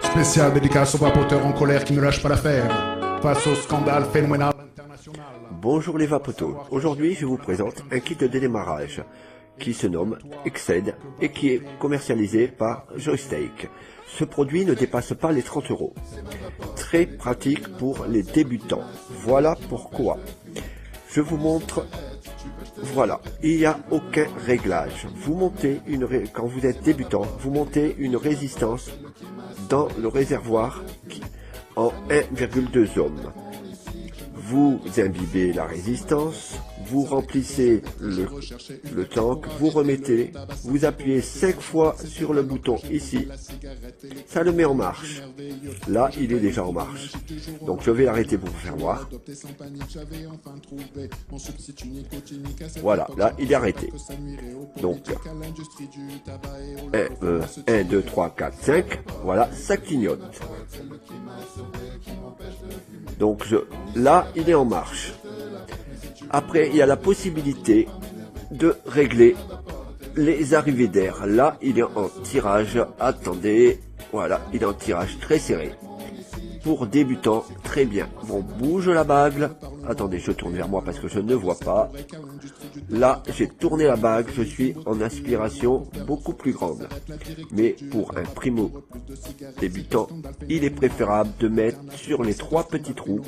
Spécial dédicace aux vapoteurs en colère qui ne lâchent pas l'affaire face au scandale phénoménal international. Bonjour les vapotos, aujourd'hui je vous présente un kit de démarrage qui se nomme Exced et qui est commercialisé par Joystick. Ce produit ne dépasse pas les 30 €. Très pratique pour les débutants. Voilà pourquoi. Je vous montre. Voilà, il n'y a aucun réglage. Vous montez quand vous êtes débutant, vous montez une résistance dans le réservoir en 1,2 ohms. Vous imbibez la résistance, vous remplissez le tank, vous remettez, vous appuyez 5 fois sur le bouton ici, ça le met en marche. Là, il est déjà en marche. Donc je vais l'arrêter pour vous faire voir. Voilà, là, il est arrêté. Donc, 1, 2, 3, 4, 5, voilà, ça clignote. Donc là, il est en marche. Après, il y a la possibilité de régler les arrivées d'air. Là, il est en tirage. Attendez, voilà, il est en tirage très serré. Pour débutants, très bien. On bouge la bague. Attendez, je tourne vers moi parce que je ne vois pas. Là, j'ai tourné la bague, je suis en aspiration beaucoup plus grande. Mais pour un primo débutant, il est préférable de mettre sur les 3 petits trous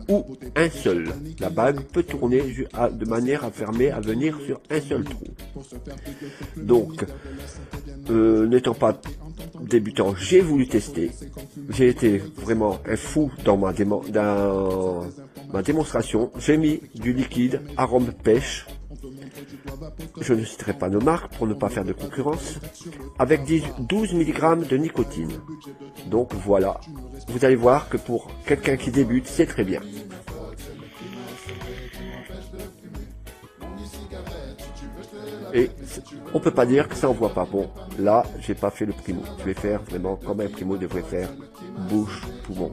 ou un seul. La bague peut tourner de manière à fermer, à venir sur un seul trou. Donc, n'étant pas débutant, j'ai voulu tester. J'ai été vraiment un fou dans ma démonstration. J'ai mis du liquide arôme pêche. Je ne citerai pas nos marques pour ne pas faire de concurrence, avec 12 mg de nicotine. Donc voilà, vous allez voir que pour quelqu'un qui débute, c'est très bien. Et on peut pas dire que ça envoie pas. Bon, là, j'ai pas fait le primo. Je vais faire vraiment comme un primo devrait faire, bouche, poumon.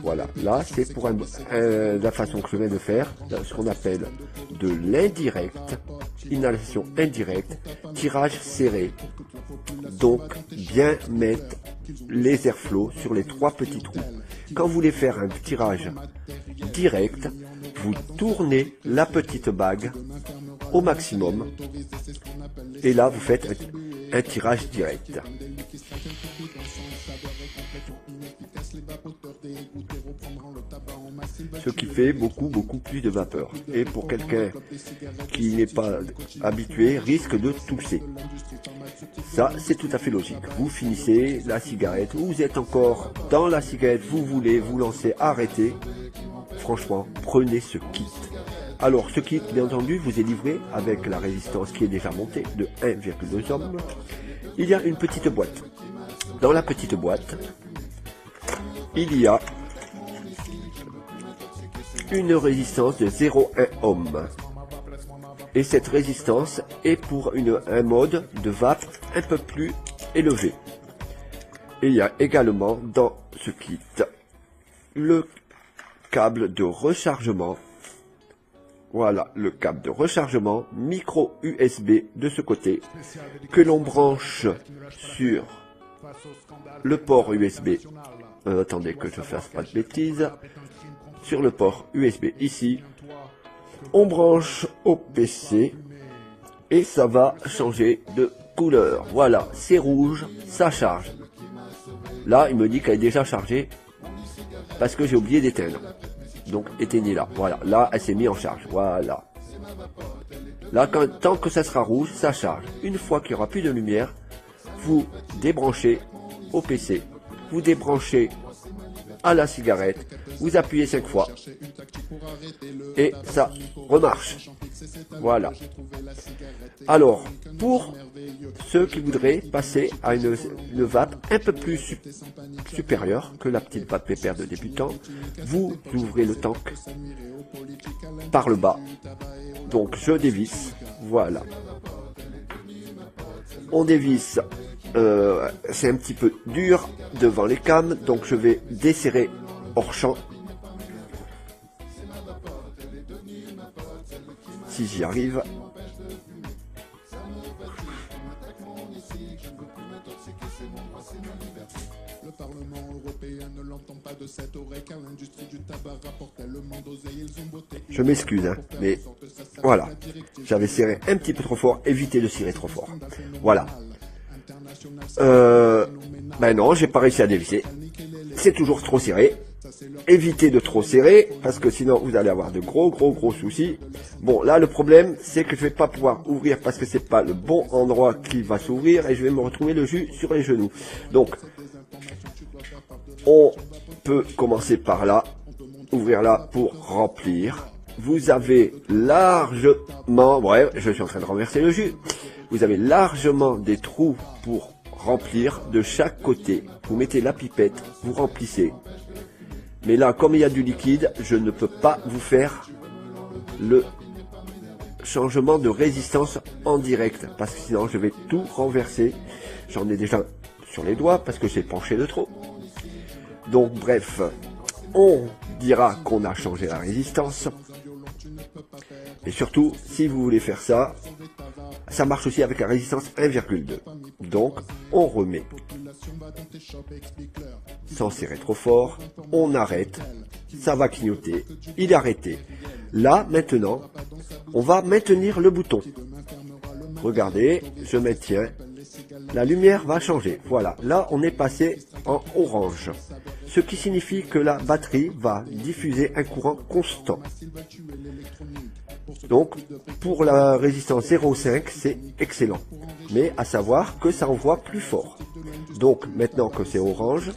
Voilà, là c'est pour la façon que je viens de faire, ce qu'on appelle de l'indirect, inhalation indirecte, tirage serré. Donc bien mettre les airflows sur les 3 petits trous. Quand vous voulez faire un tirage direct, vous tournez la petite bague au maximum et là vous faites un tirage direct. Ce qui fait beaucoup plus de vapeur. Et pour quelqu'un qui n'est pas habitué, risque de tousser. Ça, c'est tout à fait logique. Vous finissez la cigarette, vous êtes encore dans la cigarette, vous voulez vous lancer, arrêtez. Franchement, prenez ce kit. Alors, ce kit, bien entendu, vous est livré avec la résistance qui est déjà montée de 1,2 ohms. Il y a une petite boîte. Dans la petite boîte, il y a une résistance de 0,1 ohm. Et cette résistance est pour un mode de vape un peu plus élevé. Et il y a également dans ce kit le câble de rechargement. Voilà le câble de rechargement micro USB de ce côté que l'on branche sur le port USB. Attendez que je fasse pas de bêtises. Sur le port USB ici, on branche au PC et ça va changer de couleur. Voilà, c'est rouge, ça charge. Là, il me dit qu'elle est déjà chargée parce que j'ai oublié d'éteindre. Donc, éteignez-la. Voilà, là, elle s'est mise en charge. Voilà. Là, tant que ça sera rouge, ça charge. Une fois qu'il n'y aura plus de lumière, vous débranchez au PC. Vous débranchez à la cigarette, vous appuyez 5 fois et ça remarche. Voilà. Alors, pour ceux qui voudraient passer à une vape un peu plus supérieure que la petite vape pépère de débutant, vous ouvrez le tank par le bas. Donc je dévisse, voilà. On dévisse, c'est un petit peu dur devant les cames, donc je vais desserrer hors champ. si j'y arrive. Je m'excuse, hein, mais voilà. J'avais serré un petit peu trop fort. Évitez de serrer trop fort. Voilà. Ben non, j'ai pas réussi à dévisser. C'est toujours trop serré. Évitez de trop serrer, parce que sinon vous allez avoir de gros soucis. Bon, là le problème, c'est que je vais pas pouvoir ouvrir parce que c'est pas le bon endroit qui va s'ouvrir et je vais me retrouver le jus sur les genoux. Donc, on peut commencer par là, ouvrir là pour remplir. Vous avez largement, ouais, je suis en train de renverser le jus. Vous avez largement des trous pour remplir de chaque côté. Vous mettez la pipette, vous remplissez. Mais là, comme il y a du liquide, je ne peux pas vous faire le changement de résistance en direct. Parce que sinon, je vais tout renverser. J'en ai déjà sur les doigts parce que j'ai penché de trop. Donc, bref, on dira qu'on a changé la résistance. Et surtout, si vous voulez faire ça, ça marche aussi avec la résistance 1,2. Donc, on remet. Sans serrer trop fort, on arrête, ça va clignoter, il est arrêté. Là, maintenant, on va maintenir le bouton. Regardez, je maintiens, la lumière va changer. Voilà, là on est passé en orange, ce qui signifie que la batterie va diffuser un courant constant. Donc, pour la résistance 0,5, c'est excellent. Mais à savoir que ça envoie plus fort. Donc, maintenant que c'est orange,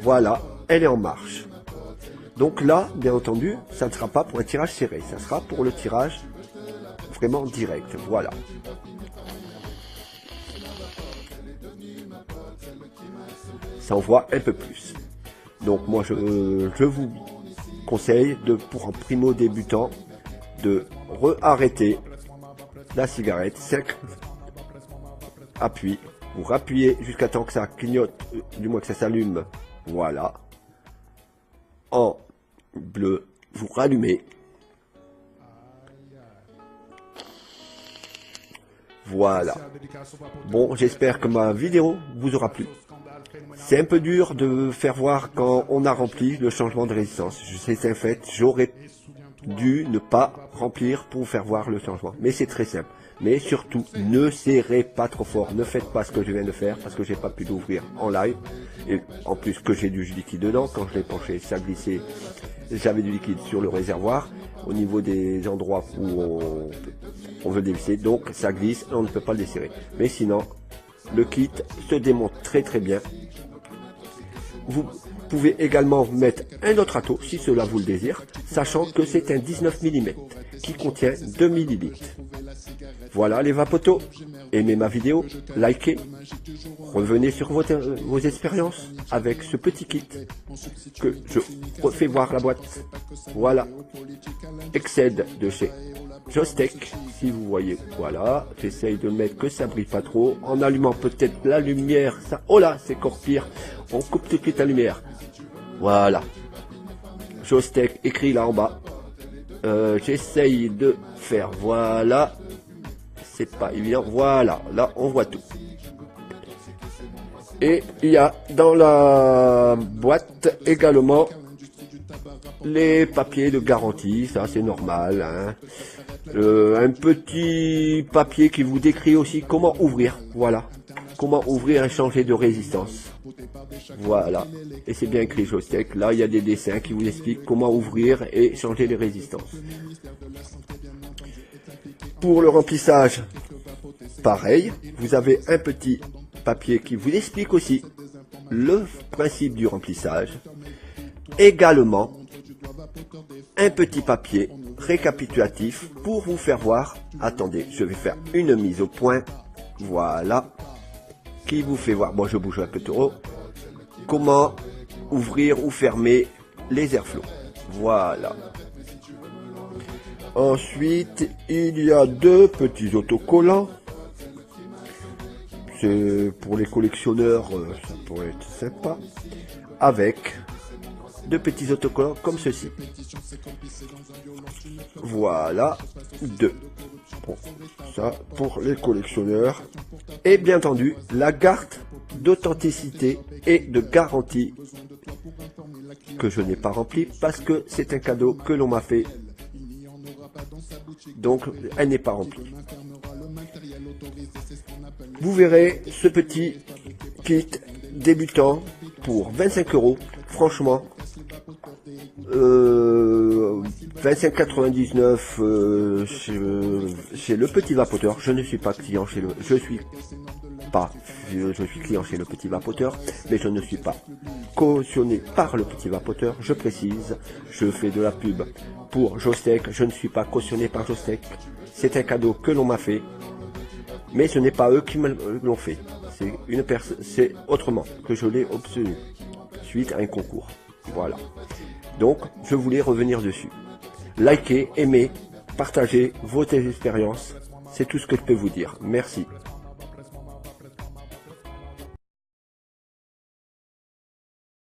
voilà, elle est en marche. Donc là, bien entendu, ça ne sera pas pour un tirage serré. Ça sera pour le tirage vraiment direct. Voilà. Ça envoie un peu plus. Donc moi, je vous conseille, pour un primo débutant, de arrêter la cigarette, 5 appuis, vous rappuyez jusqu'à temps que ça clignote, du moins que ça s'allume, voilà, en bleu, vous rallumez, voilà. Bon, j'espère que ma vidéo vous aura plu. C'est un peu dur de faire voir quand on a rempli le changement de résistance. Je sais, c'est un fait, j'aurais dû ne pas remplir pour vous faire voir le changement. Mais c'est très simple. Mais surtout, ne serrez pas trop fort. Ne faites pas ce que je viens de faire parce que j'ai pas pu l'ouvrir en live. Et en plus que j'ai du liquide dedans, quand je l'ai penché, ça glissait. J'avais du liquide sur le réservoir au niveau des endroits où on veut dévisser. Donc ça glisse et on ne peut pas le desserrer. Mais sinon, le kit se démonte très bien. Vous pouvez également mettre un autre ato si cela vous le désire, sachant que c'est un 19 mm qui contient 2 ml. Voilà les vapotos, aimez ma vidéo, likez, revenez sur vos expériences avec ce petit kit que je refais voir la boîte. Voilà, Exced de chez Jostech, si vous voyez, voilà, j'essaye de mettre que ça brille pas trop, en allumant peut-être la lumière, ça, oh là, c'est encore pire, on coupe tout de suite la lumière, voilà, Jostech écrit là en bas, j'essaye de faire, voilà, c'est pas évident, voilà, là on voit tout. Et il y a dans la boîte également les papiers de garantie, ça c'est normal, hein. Un petit papier qui vous décrit aussi comment ouvrir, voilà, comment ouvrir et changer de résistance, voilà, et c'est bien écrit Jostech, là il y a des dessins qui vous expliquent comment ouvrir et changer les résistances. Pour le remplissage, pareil, vous avez un petit papier qui vous explique aussi le principe du remplissage, également un petit papier récapitulatif pour vous faire voir, attendez, je vais faire une mise au point, voilà, qui vous fait voir, bon je bouge un peu trop, comment ouvrir ou fermer les airflows, voilà. Ensuite, il y a deux petits autocollants, c'est pour les collectionneurs, ça pourrait être sympa, avec de petits autocollants comme ceci. Voilà, 2. Bon, ça pour les collectionneurs. Et bien entendu, la carte d'authenticité et de garantie que je n'ai pas remplie parce que c'est un cadeau que l'on m'a fait. Donc, elle n'est pas remplie. Vous verrez ce petit kit débutant pour 25 €. Franchement, 25,99 chez le Petit Vapoteur. Je ne suis pas client chez le... Je suis client chez le Petit Vapoteur, mais je ne suis pas cautionné par le Petit Vapoteur. Je précise, je fais de la pub pour Jostech. Je ne suis pas cautionné par Jostech. C'est un cadeau que l'on m'a fait, mais ce n'est pas eux qui me l'ont fait. C'est une personne, c'est autrement que je l'ai obtenu suite à un concours. Voilà. Donc, je voulais revenir dessus. Likez, aimez, partagez vos expériences. C'est tout ce que je peux vous dire. Merci.